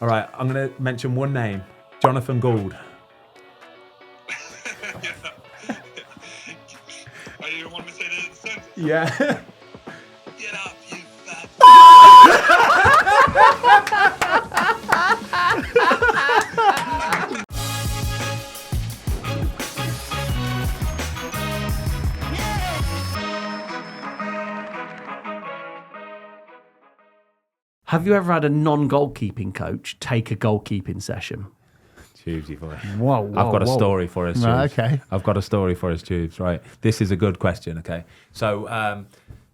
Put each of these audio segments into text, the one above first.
All right, I'm going to mention one name. Jonathan Gould. Oh, you want me to say the sentence? Yeah. Get up, you fat. Have you ever had a non-goalkeeping coach take a goalkeeping session? Tubesy boy. Whoa, I've got a story for us, Tubes. Right, okay. I've got a story for us, Tubes, right? This is a good question, okay? So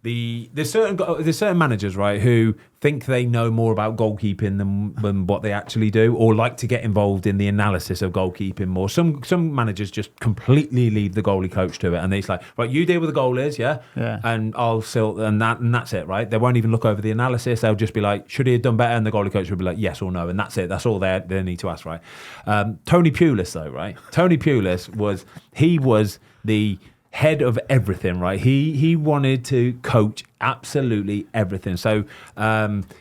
there's certain managers, right, who think they know more about goalkeeping than what they actually do, or like to get involved in the analysis of goalkeeping more. Some managers just completely leave the goalie coach to it, and it's like, right, you deal with the goalies, yeah, and I'll still and that's it, right? They won't even look over the analysis. They'll just be like, should he have done better? And the goalie coach will be like, yes or no, and that's it. That's all they need to ask, right? Tony Pulis, though, right? Tony Pulis was the head of everything, right? He wanted to coach absolutely everything. So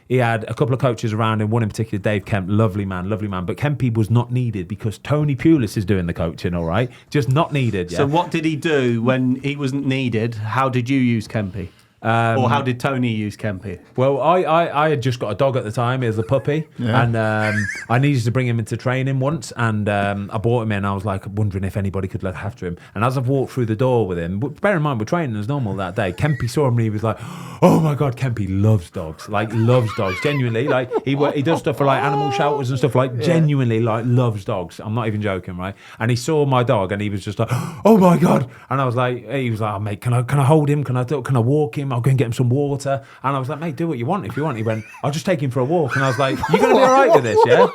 he had a couple of coaches around him, one in particular, Dave Kemp, lovely man. But Kempy was not needed because Tony Pulis is doing the coaching, all right? Just not needed, yeah? So what did he do when he wasn't needed? How did you use Kempy? Or how did Tony use Kempy? Well, I had just got a dog at the time. He was a puppy. Yeah. And I needed to bring him into training once. And I brought him in. I was like wondering if anybody could look after him. And as I've walked through the door with him, bear in mind, we're training as normal that day. Kempy saw him and he was like, oh my God, Kempy loves dogs. Like, loves dogs. Genuinely. Like, he does stuff for like animal shelters and stuff. Like, genuinely, like, loves dogs. I'm not even joking, right? And he saw my dog and he was just like, oh my God. And I was like, he was like, oh, mate, can I hold him? Can I walk him? I'll go and get him some water. And I was like, mate, do what you want if you want. He went, I'll just take him for a walk. And I was like, you're going to be all right with this, yeah?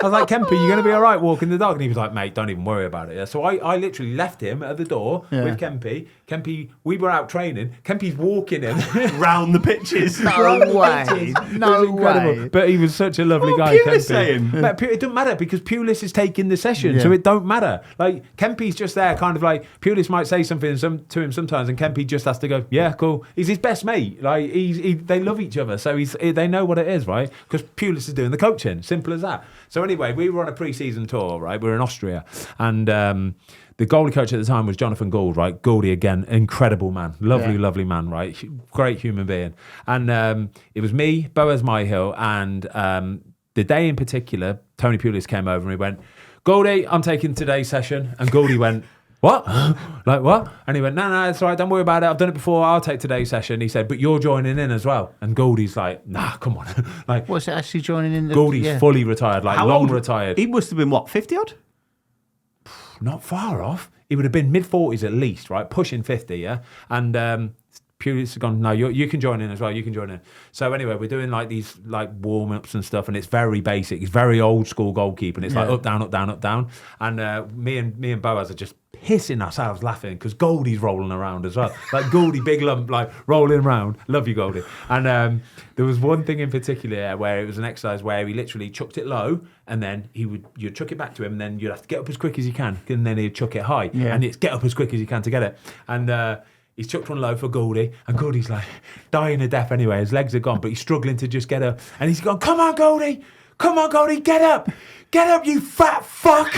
I was like, Kempy, you're going to be all right walking the dog? And he was like, mate, don't even worry about it. Yeah? So I literally left him at the door with Kempy. Kempy, we were out training. Kempy's walking him. Round the pitches. No way. No way. But he was such a lovely guy, Pulis saying? But it doesn't matter because Pulis is taking the session, so it don't matter. Like, Kempy's just there, kind of like, Pulis might say something to him sometimes, and Kempy just has to go, yeah, cool. He's his best mate. Like, they love each other, so they know what it is, right? Because Pulis is doing the coaching. Simple as that. So anyway, we were on a pre-season tour, right? We were in Austria, and the goalie coach at the time was Jonathan Gould, right? Gouldy again, incredible man, lovely man, right? Great human being. And it was me, Boaz Myhill, and the day in particular, Tony Pulis came over and he went, Gouldy, I'm taking today's session. And Gouldy went, what? Like, what? And he went, no, it's all right, don't worry about it. I've done it before, I'll take today's session. He said, but you're joining in as well. And Gouldy's like, nah, come on. Like, what's it actually joining in? Gouldy's fully retired, like retired. He must have been, what, 50 odd? Not far off. He would have been mid-40s at least, right? Pushing 50, yeah? And Pulis has gone, no, you can join in as well. You can join in. So anyway, we're doing like these like warm-ups and stuff, and it's very basic. It's very old-school goalkeeping. It's like up, down, up, down, up, down. And me and Boaz are just pissing ourselves laughing because Goldie's rolling around as well. Like Goldie, big lump, like rolling around. Love you, Goldie. And there was one thing in particular where it was an exercise where he literally chucked it low, and then you'd chuck it back to him, and then you'd have to get up as quick as you can, and then he'd chuck it high, and it's get up as quick as you can to get it. And he's chucked one low for Goldie, and Goldie's like dying to death anyway. His legs are gone, but he's struggling to just get up. And he's gone, come on, Goldie, get up, you fat fuck.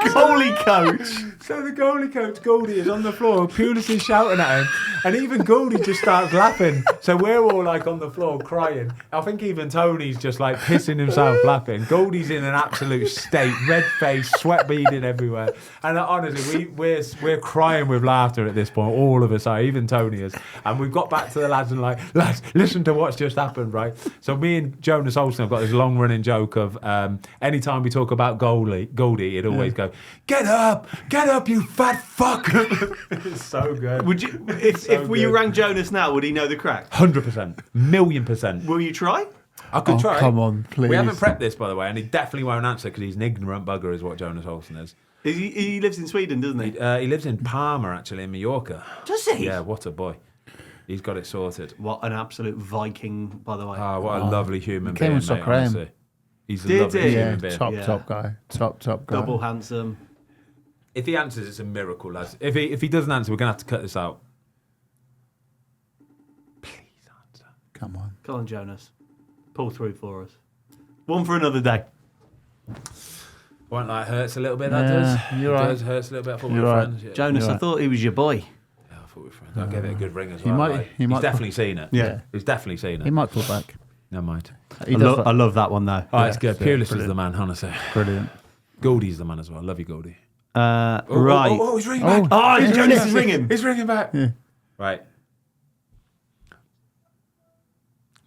Goalie coach. So the goalie coach, Goldie, is on the floor. Pulis is shouting at him. And even Goldie just starts laughing. So we're all like on the floor crying. I think even Tony's just like pissing himself laughing. Goldie's in an absolute state. Red face, sweat beading everywhere. And honestly, we're crying with laughter at this point. All of us are, even Tony is. And we've got back to the lads and like, lads, listen to what's just happened, right? So me and Jonas Olsson have got this long running joke of anytime we talk about Goldie, he'd always go, get up, you fat fuck. It's so good. Would you, if you rang Jonas now, would he know the crack? 100%, 1,000,000%. Will you try? I could try. Come on, please. We haven't prepped this, by the way, and he definitely won't answer because he's an ignorant bugger, is what Jonas Olsson is. He lives in Sweden, doesn't he? He lives in Palma, actually, in Mallorca. Does he? Yeah, what a boy. He's got it sorted. What an absolute Viking, by the way. Oh, what a lovely human being, mate, honestly. He's a lovely human being. Top guy. Top guy. Double handsome. If he answers, it's a miracle, lads. If he doesn't answer, we're going to have to cut this out. Please answer. Come on. Come on, Jonas. Pull through for us. One for another day. Won't like hurts a little bit. That Yeah, does. you're It right. does hurts a little bit. I thought we You're were right. friends. Yeah. Jonas, You're I right. thought he was your boy. Yeah, I thought we were friends. I'll give it a good ring as He well. might- right? he He's might- definitely seen it. Yeah. He's definitely seen it. He might pull back. Never mind. He I, does I love that one, though. Oh, it's good. yeah, Pulis is brilliant. the man, honestly. Brilliant. Goldie's the man as well. Love you, Goldie. Right. Oh, he's ringing back. Oh, Jonas is ringing. He's ringing back. Right.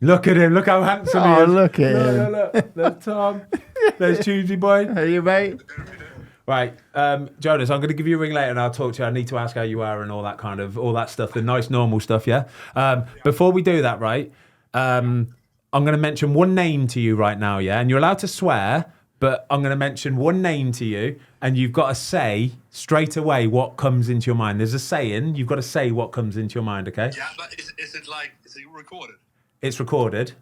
Look at him. Look how handsome he Oh, is. look at him. Look. There's Tom. There's Tuesday boy. Are you, mate? Right. Jonas, I'm going to give you a ring later and I'll talk to you. I need to ask how you are and all that stuff, the nice normal stuff, yeah? Before we do that, right, I'm going to mention one name to you right now, yeah? And you're allowed to swear, but I'm going to mention one name to you and you've got to say straight away what comes into your mind. There's a saying. You've got to say what comes into your mind, okay? Yeah, but is it recorded? It's recorded.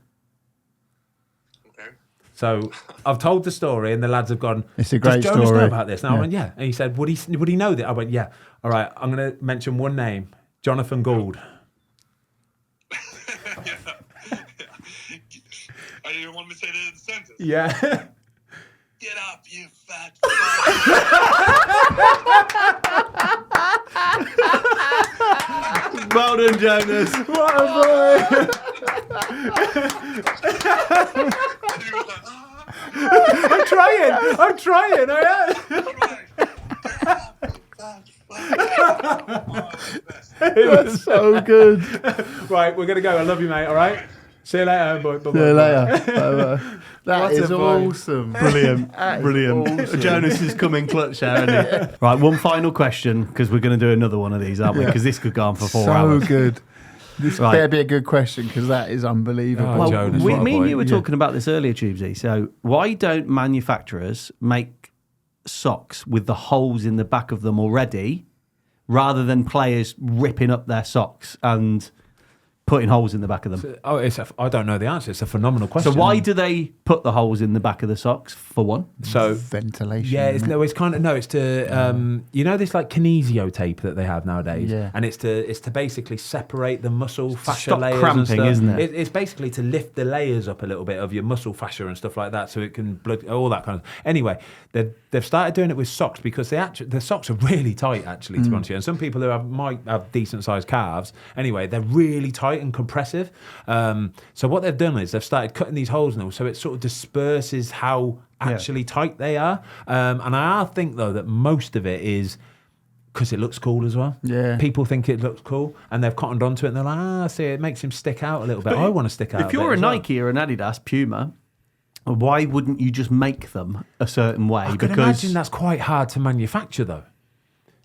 Okay. So I've told the story, and the lads have gone. It's a great Does Jonas story. know about this? And I Yeah. went, yeah. And he said, would he know that? I went, yeah. All right. I'm going to mention one name, Jonathan Gould. Oh, you want me to say the sentence? Yeah. Get up, you fat. Well done, Jonas. What a boy! And he was like, ah, I'm trying. I am. That's so good. Right, we're going to go. I love you, mate. All right. See you later, boy. Bye-bye. See you later. Bye-bye. That What is a boy. awesome. Brilliant. That is Brilliant. awesome. Jonas is coming clutch there, isn't he? Right, one final question, because we're going to do another one of these, aren't we? Because this could go on for 4 So hours. good. This Right. better be a good question because that is unbelievable. Oh, Well, Jonas, me what a and boy. you were Yeah. talking about this earlier, Tubesy. So why don't manufacturers make socks with the holes in the back of them already, rather than players ripping up their socks and putting holes in the back of them? Oh, I don't know the answer. It's a phenomenal So question. why do they put the holes in the back of the socks, for one? So Ventilation. yeah, isn't it? it's to you know this like kinesio tape that they have nowadays, Yeah. and it's to basically separate the muscle fascia stop layers cramping, and stuff. isn't it? It's basically to lift the layers up a little bit of your muscle fascia and stuff like that, so it can blood all that kind of. Anyway, they've started doing it with socks because the socks are really tight actually, to be honest with you. And some people who might have decent sized calves, anyway, they're really tight and compressive. So what they've done is they've started cutting these holes now, so it sort of disperses how actually tight they are. And I think though that most of it is because it looks cool as well. Yeah. People think it looks cool and they've cottoned onto it and they're like, see, it makes him stick out a little bit. I want to stick out. If you're bit a as well. Nike or an Adidas, Puma, why wouldn't you just make them a certain way? I can imagine that's quite hard to manufacture though.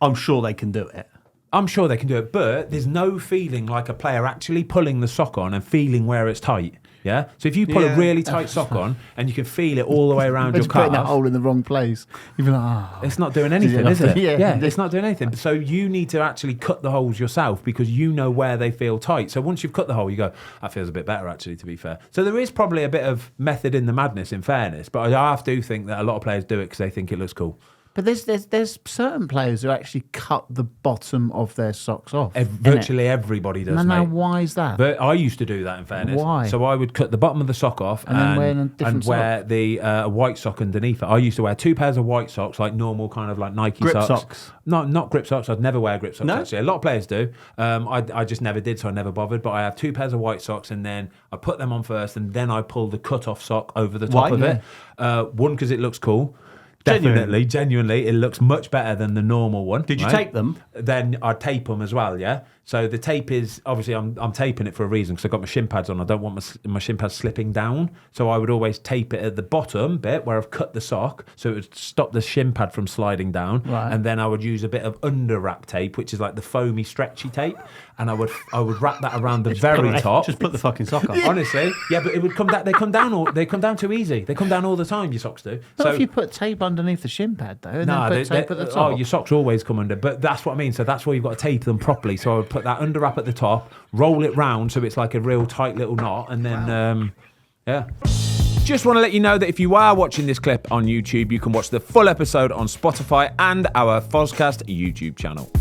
I'm sure they can do it. I'm sure they can do it, but there's no feeling like a player actually pulling the sock on and feeling where it's tight. Yeah. So if you pull a really tight sock on and you can feel it all the way around your Just putting that calf, hole in the wrong place. You'd be like, oh. it's not doing anything, is it? Yeah. It's not doing anything. So you need to actually cut the holes yourself because you know where they feel tight. So once you've cut the hole, you go, that feels a bit better actually, to be fair. So there is probably a bit of method in the madness, in fairness, but I do think that a lot of players do it because they think it looks cool. But there's certain players who actually cut the bottom of their socks off. Virtually everybody does, No, mate. why is that? But I used to do that, in fairness. Why? So I would cut the bottom of the sock off And then wear a different wear the white sock underneath it. I used to wear 2 pairs of white socks, like normal kind of like Nike Grip socks. socks? No, not grip socks. I'd never wear grip socks, No? actually. A lot of players do. I just never did, so I never bothered. But I have 2 pairs of white socks, and then I put them on first, and then I pull the cut-off sock over the top Why? of it. One, because it looks cool. Definitely, genuinely, it looks much better than the normal one. Did you right? tape them? Then I'd tape them as well, yeah? So the tape is, obviously I'm taping it for a reason because I've got my shin pads on. I don't want my shin pads slipping down. So I would always tape it at the bottom bit where I've cut the sock so it would stop the shin pad from sliding down. Right. And then I would use a bit of under wrap tape, which is like the foamy, stretchy tape. And I would wrap that around the very top. Just put the fucking sock on. Honestly, yeah, but it would come down. They come down too easy. They come down all the time. Your socks do. Not if you put tape underneath the shin pad, though, and then put tape at the top. Oh, your socks always come under, but that's what I mean. So that's why you've got to tape them properly. So I would put that under wrap at the top, roll it round so it's like a real tight little knot, and then yeah. Just want to let you know that if you are watching this clip on YouTube, you can watch the full episode on Spotify and our Fozcast YouTube channel.